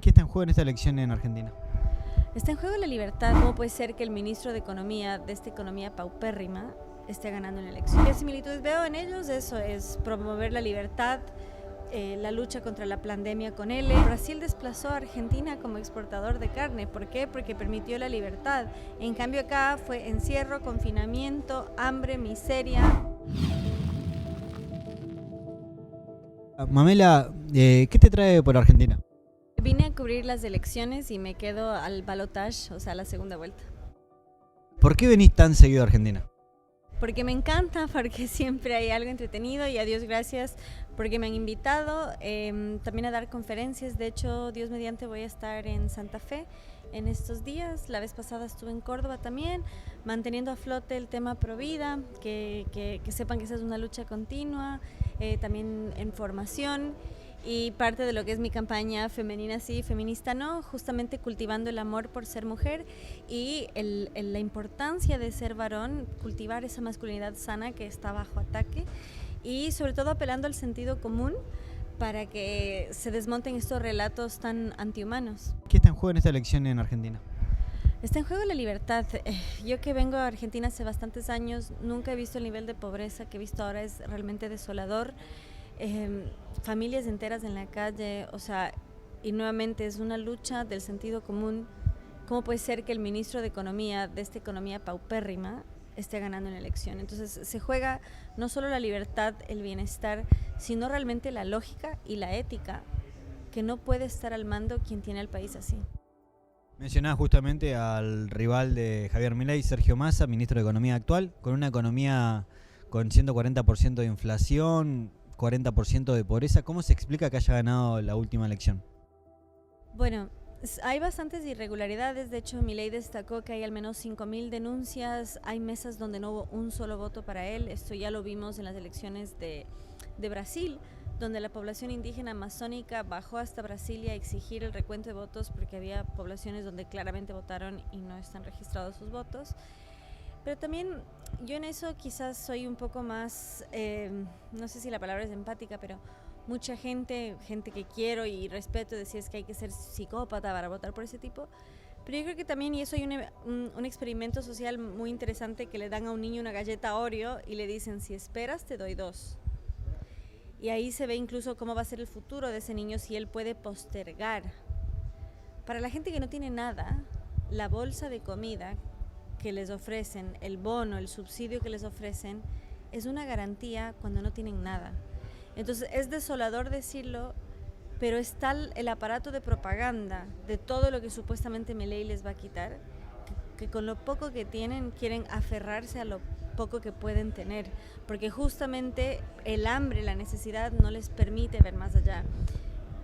¿Qué está en juego en esta elección en Argentina? Está en juego la libertad. ¿Cómo puede ser que el ministro de Economía, de esta economía paupérrima, esté ganando una elección? ¿Qué similitudes veo en ellos? Eso es promover la libertad, la lucha contra la pandemia con él. Brasil desplazó a Argentina como exportador de carne. ¿Por qué? Porque permitió la libertad. En cambio acá fue encierro, confinamiento, hambre, miseria. Mamela, ¿qué te trae por Argentina? Vine a cubrir las elecciones y me quedo al balotage, o sea, a la segunda vuelta. ¿Por qué venís tan seguido a Argentina? Porque me encanta, porque siempre hay algo entretenido y a Dios gracias porque me han invitado también a dar conferencias. De hecho, Dios mediante voy a estar en Santa Fe en estos días. La vez pasada estuve en Córdoba también, manteniendo a flote el tema Provida, que sepan que esa es una lucha continua, también en formación. Y parte de lo que es mi campaña Femenina sí, feminista no, justamente cultivando el amor por ser mujer y la importancia de ser varón, cultivar esa masculinidad sana que está bajo ataque y sobre todo apelando al sentido común para que se desmonten estos relatos tan antihumanos. ¿Qué está en juego en esta elección en Argentina? Está en juego la libertad. Yo que vengo a Argentina hace bastantes años, nunca he visto el nivel de pobreza que he visto ahora, es realmente desolador. Familias enteras en la calle, o sea, y nuevamente es una lucha del sentido común. ¿Cómo puede ser que el ministro de Economía, de esta economía paupérrima, esté ganando una elección? Entonces se juega no solo la libertad, el bienestar, sino realmente la lógica y la ética, que no puede estar al mando quien tiene al país así. Mencionaba justamente al rival de Javier Milei, Sergio Massa, ministro de Economía actual, con una economía con 140% de inflación, 40% de pobreza. ¿Cómo se explica que haya ganado la última elección? Bueno, hay bastantes irregularidades. De hecho, Milei destacó que hay al menos 5.000 denuncias. Hay mesas donde no hubo un solo voto para él. Esto ya lo vimos en las elecciones de Brasil, donde la población indígena amazónica bajó hasta Brasilia a exigir el recuento de votos porque había poblaciones donde claramente votaron y no están registrados sus votos. Pero también yo en eso quizás soy un poco más, no sé si la palabra es empática, pero mucha gente que quiero y respeto, decía es que hay que ser psicópata para votar por ese tipo. Pero yo creo que también, y eso hay un experimento social muy interesante, que le dan a un niño una galleta Oreo y le dicen, si esperas te doy 2. Y ahí se ve incluso cómo va a ser el futuro de ese niño si él puede postergar. Para la gente que no tiene nada, la bolsa de comida que les ofrecen, el bono, el subsidio que les ofrecen, es una garantía cuando no tienen nada. Entonces es desolador decirlo, pero es tal el aparato de propaganda de todo lo que supuestamente Milei les va a quitar, que con lo poco que tienen quieren aferrarse a lo poco que pueden tener, porque justamente el hambre, la necesidad no les permite ver más allá.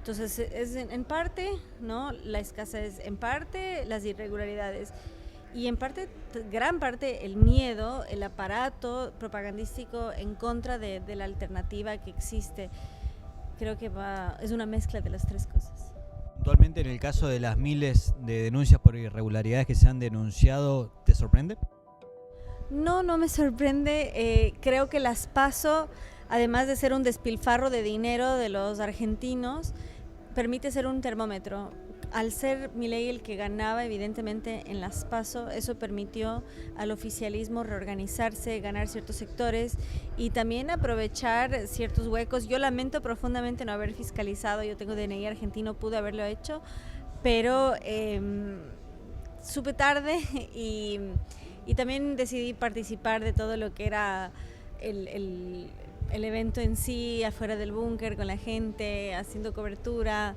Entonces es en parte, ¿no?, la escasez, en parte las irregularidades, y en parte, gran parte, el miedo, el aparato propagandístico en contra de la alternativa que existe. Creo que es una mezcla de las tres cosas. Puntualmente, en el caso de las miles de denuncias por irregularidades que se han denunciado, ¿te sorprende? No, no me sorprende. Creo que las PASO, además de ser un despilfarro de dinero de los argentinos, permite ser un termómetro. Al ser Milei el que ganaba evidentemente en las PASO, eso permitió al oficialismo reorganizarse, ganar ciertos sectores y también aprovechar ciertos huecos. Yo lamento profundamente no haber fiscalizado, yo tengo DNI argentino, pude haberlo hecho, pero supe tarde y también decidí participar de todo lo que era el evento en sí, afuera del búnker con la gente, haciendo cobertura.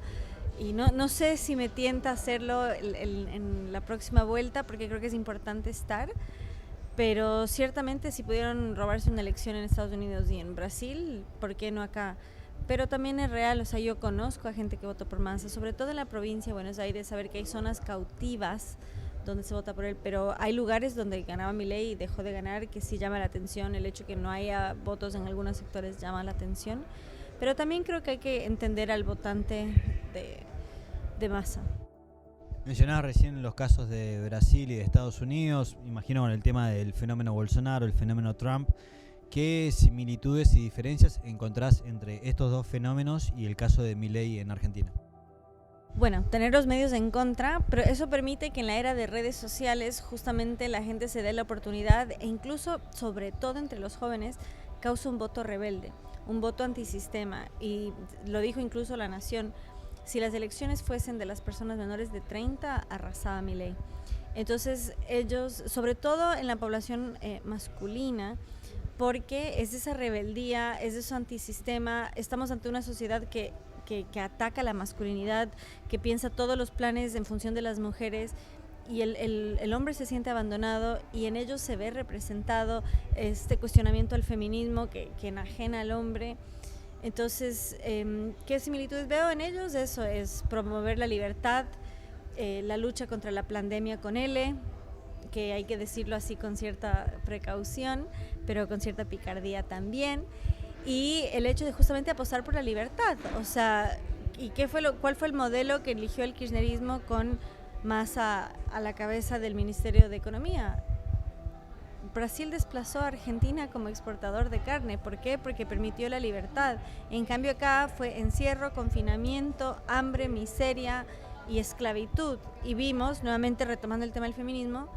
Y no sé si me tienta hacerlo en la próxima vuelta, porque creo que es importante estar, pero ciertamente si pudieron robarse una elección en Estados Unidos y en Brasil, ¿por qué no acá? Pero también es real, o sea, yo conozco a gente que votó por Massa, sobre todo en la provincia de Buenos Aires, saber que hay zonas cautivas donde se vota por él, pero hay lugares donde ganaba Milei y dejó de ganar, que sí llama la atención. El hecho que no haya votos en algunos sectores llama la atención, pero también creo que hay que entender al votante de Massa. Mencionabas recién los casos de Brasil y de Estados Unidos, imagino con el tema del fenómeno Bolsonaro, el fenómeno Trump. ¿Qué similitudes y diferencias encontrás entre estos dos fenómenos y el caso de Milei en Argentina? Bueno, tener los medios en contra, pero eso permite que en la era de redes sociales justamente la gente se dé la oportunidad e incluso, sobre todo entre los jóvenes, causa un voto rebelde, un voto antisistema. Y lo dijo incluso La Nación, si las elecciones fuesen de las personas menores de 30, arrasaba Milei. Entonces ellos, sobre todo en la población masculina, porque es esa rebeldía, es ese antisistema, estamos ante una sociedad que ataca la masculinidad, que piensa todos los planes en función de las mujeres y el hombre se siente abandonado y en ellos se ve representado este cuestionamiento al feminismo que enajena al hombre. Entonces, ¿qué similitudes veo en ellos? Eso es promover la libertad, la lucha contra la pandemia con L, que hay que decirlo así con cierta precaución, pero con cierta picardía también, y el hecho de justamente apostar por la libertad. O sea, ¿y cuál fue el modelo que eligió el kirchnerismo con Massa a la cabeza del Ministerio de Economía? Brasil desplazó a Argentina como exportador de carne. ¿Por qué? Porque permitió la libertad. En cambio acá fue encierro, confinamiento, hambre, miseria y esclavitud. Y vimos, nuevamente retomando el tema del feminismo,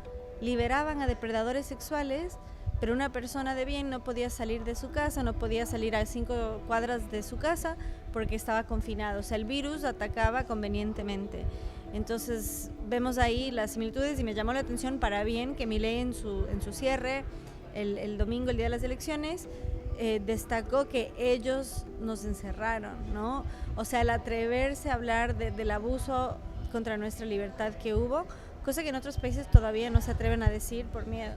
liberaban a depredadores sexuales, pero una persona de bien no podía salir de su casa, no podía salir a 5 cuadras de su casa porque estaba confinado. O sea, el virus atacaba convenientemente. Entonces vemos ahí las similitudes y me llamó la atención para bien que Milei en su cierre, el domingo, el día de las elecciones, destacó que ellos nos encerraron, ¿no? O sea, el atreverse a hablar del abuso contra nuestra libertad que hubo, cosa que en otros países todavía no se atreven a decir por miedo.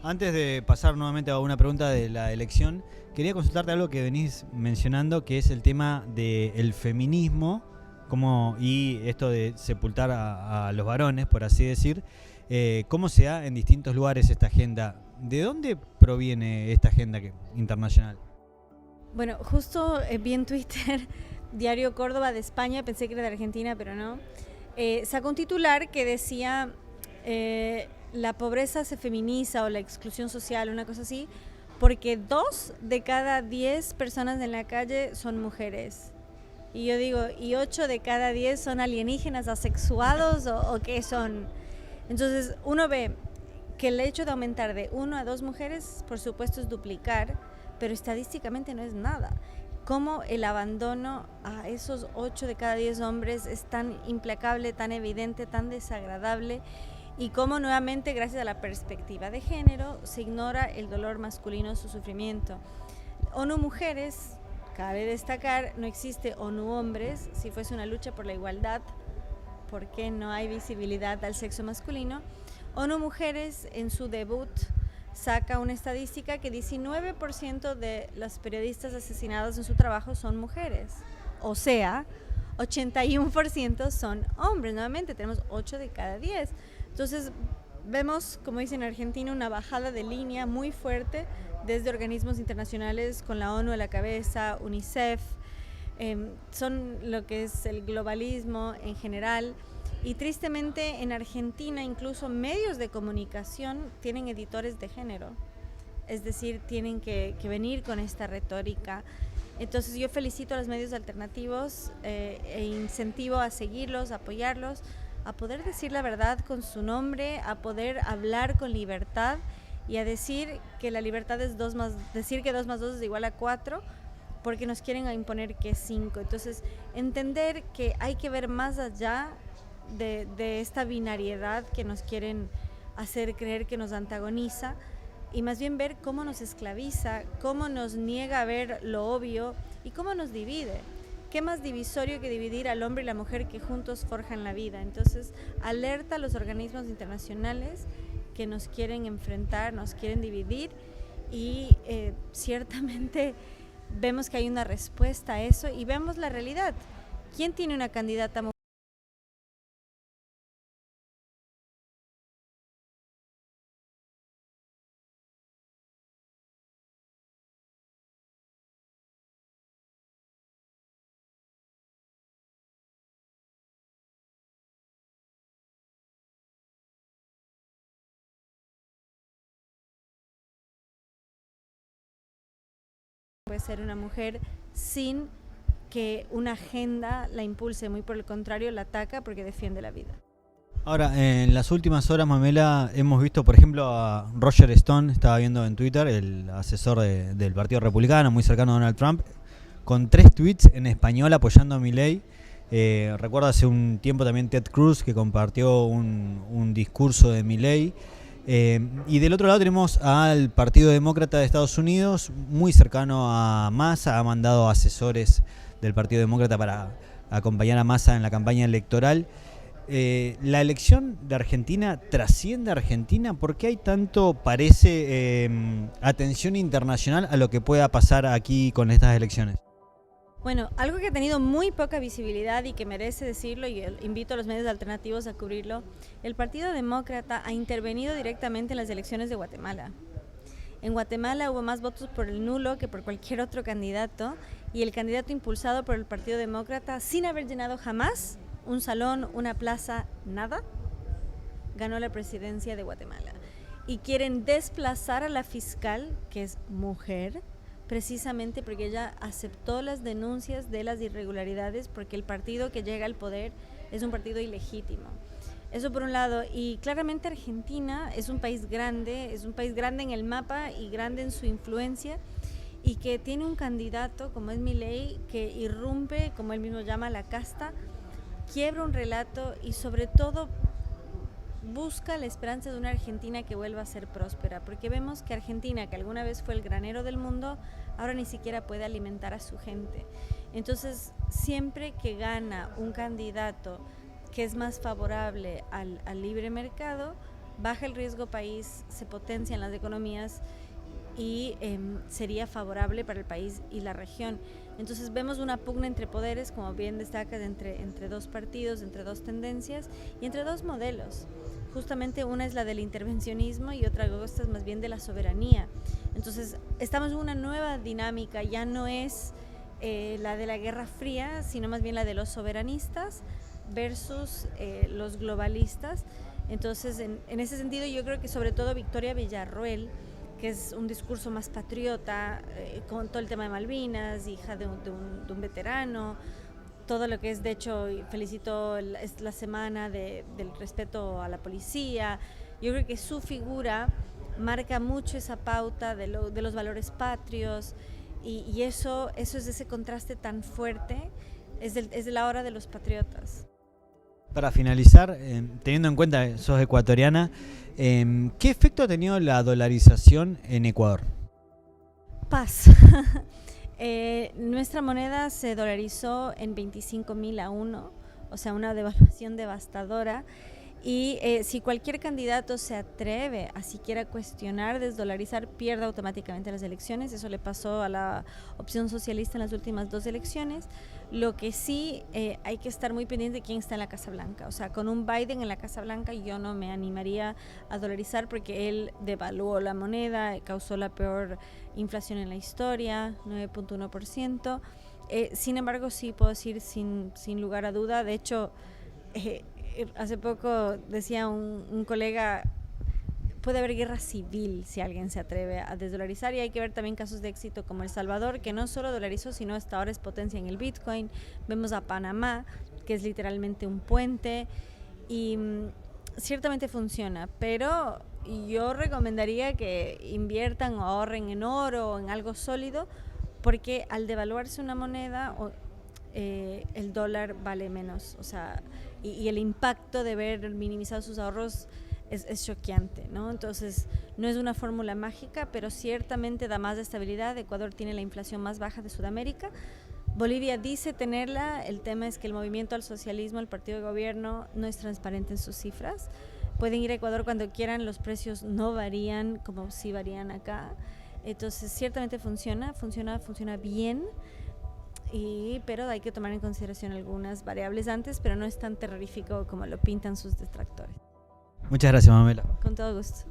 Antes de pasar nuevamente a una pregunta de la elección, quería consultarte algo que venís mencionando, que es el tema del feminismo y esto de sepultar a los varones, por así decir. ¿Cómo se da en distintos lugares esta agenda? ¿De dónde proviene esta agenda internacional? Bueno, justo vi en Twitter Diario Córdoba de España, pensé que era de Argentina, pero no. Sacó un titular que decía la pobreza se feminiza o la exclusión social, una cosa así, porque 2 de cada 10 personas en la calle son mujeres. Y yo digo, ¿y 8 de cada 10 son alienígenas asexuados o qué son? Entonces uno ve que el hecho de aumentar de 1 a 2 mujeres, por supuesto, es duplicar, pero estadísticamente no es nada. Cómo el abandono a esos 8 de cada 10 hombres es tan implacable, tan evidente, tan desagradable, y cómo nuevamente, gracias a la perspectiva de género, se ignora el dolor masculino, su sufrimiento. ONU Mujeres, cabe destacar, no existe ONU Hombres. Si fuese una lucha por la igualdad, ¿por qué no hay visibilidad al sexo masculino? ONU Mujeres en su debut saca una estadística que 19% de las periodistas asesinadas en su trabajo son mujeres. O sea, 81% son hombres. Nuevamente tenemos 8 de cada 10. Entonces vemos, como dicen en Argentina, una bajada de línea muy fuerte desde organismos internacionales con la ONU a la cabeza, UNICEF, son lo que es el globalismo en general. Y tristemente en Argentina incluso medios de comunicación tienen editores de género, es decir, tienen que venir con esta retórica. Entonces yo felicito a los medios alternativos e incentivo a seguirlos, a apoyarlos, a poder decir la verdad con su nombre, a poder hablar con libertad y a decir que la libertad es decir que 2 más 2 es igual a 4, porque nos quieren imponer que es 5. Entonces entender que hay que ver más allá de esta binariedad que nos quieren hacer creer que nos antagoniza, y más bien ver cómo nos esclaviza, cómo nos niega a ver lo obvio y cómo nos divide. ¿Qué más divisorio que dividir al hombre y la mujer que juntos forjan la vida? Entonces, alerta a los organismos internacionales que nos quieren enfrentar, nos quieren dividir, y ciertamente vemos que hay una respuesta a eso y vemos la realidad. ¿Quién tiene una candidata mujer? Puede ser una mujer sin que una agenda la impulse, muy por el contrario, la ataca porque defiende la vida. Ahora, en las últimas horas, Mamela, hemos visto, por ejemplo, a Roger Stone, estaba viendo en Twitter, el asesor del Partido Republicano, muy cercano a Donald Trump, con 3 tweets en español apoyando a Milei. Recuerdo hace un tiempo también Ted Cruz, que compartió un discurso de Milei. Y del otro lado tenemos al Partido Demócrata de Estados Unidos, muy cercano a Massa, ha mandado asesores del Partido Demócrata para acompañar a Massa en la campaña electoral. La elección de Argentina trasciende a Argentina. ¿Por qué hay tanto, parece, atención internacional a lo que pueda pasar aquí con estas elecciones? Bueno, algo que ha tenido muy poca visibilidad y que merece decirlo, y invito a los medios alternativos a cubrirlo, el Partido Demócrata ha intervenido directamente en las elecciones de Guatemala. En Guatemala hubo más votos por el nulo que por cualquier otro candidato, y el candidato impulsado por el Partido Demócrata, sin haber llenado jamás un salón, una plaza, nada, ganó la presidencia de Guatemala. Y quieren desplazar a la fiscal, que es mujer, precisamente porque ella aceptó las denuncias de las irregularidades, porque el partido que llega al poder es un partido ilegítimo. Eso por un lado, y claramente Argentina es un país grande en el mapa y grande en su influencia, y que tiene un candidato como es Milei, que irrumpe, como él mismo llama, la casta, quiebra un relato y sobre todo busca la esperanza de una Argentina que vuelva a ser próspera, porque vemos que Argentina, que alguna vez fue el granero del mundo, ahora ni siquiera puede alimentar a su gente. Entonces, siempre que gana un candidato que es más favorable al libre mercado, baja el riesgo país, se potencian las economías y sería favorable para el país y la región. Entonces vemos una pugna entre poderes, como bien destacas, entre dos partidos, entre dos tendencias y entre dos modelos. Justamente una es la del intervencionismo y otra cosa es más bien de la soberanía. Entonces estamos en una nueva dinámica, ya no es la de la Guerra Fría, sino más bien la de los soberanistas versus los globalistas. Entonces en ese sentido yo creo que sobre todo Victoria Villarroel, que es un discurso más patriota, con todo el tema de Malvinas, hija de un veterano, todo lo que es, de hecho, felicitó la semana del respeto a la policía. Yo creo que su figura marca mucho esa pauta de los valores patrios, y eso es ese contraste tan fuerte, es de la hora de los patriotas. Para finalizar, teniendo en cuenta que sos ecuatoriana, ¿qué efecto ha tenido la dolarización en Ecuador? Paz. Nuestra moneda se dolarizó en 25.000 a 1, o sea, una devaluación devastadora. Y si cualquier candidato se atreve a siquiera cuestionar desdolarizar, pierde automáticamente las elecciones. Eso le pasó a la opción socialista en las últimas 2 elecciones. Lo que sí hay que estar muy pendiente de quién está en la Casa Blanca. O sea, con un Biden en la Casa Blanca yo no me animaría a dolarizar, porque él devaluó la moneda, causó la peor inflación en la historia, 9.1%. Sin embargo, sí puedo decir sin lugar a duda, de hecho, hace poco decía un colega, puede haber guerra civil si alguien se atreve a desdolarizar, y hay que ver también casos de éxito como El Salvador, que no solo dolarizó, sino hasta ahora es potencia en el Bitcoin. Vemos a Panamá, que es literalmente un puente, y ciertamente funciona, pero yo recomendaría que inviertan o ahorren en oro o en algo sólido, porque al devaluarse una moneda, el dólar vale menos, o sea, y el impacto de ver minimizados sus ahorros es choqueante, ¿no? Entonces, no es una fórmula mágica, pero ciertamente da más estabilidad. Ecuador tiene la inflación más baja de Sudamérica. Bolivia dice tenerla. El tema es que el movimiento al socialismo, el partido de gobierno, no es transparente en sus cifras. Pueden ir a Ecuador cuando quieran, los precios no varían como sí varían acá. Entonces, ciertamente funciona bien. Pero hay que tomar en consideración algunas variables antes, pero no es tan terrorífico como lo pintan sus detractores. Muchas gracias, Mamela. Con todo gusto.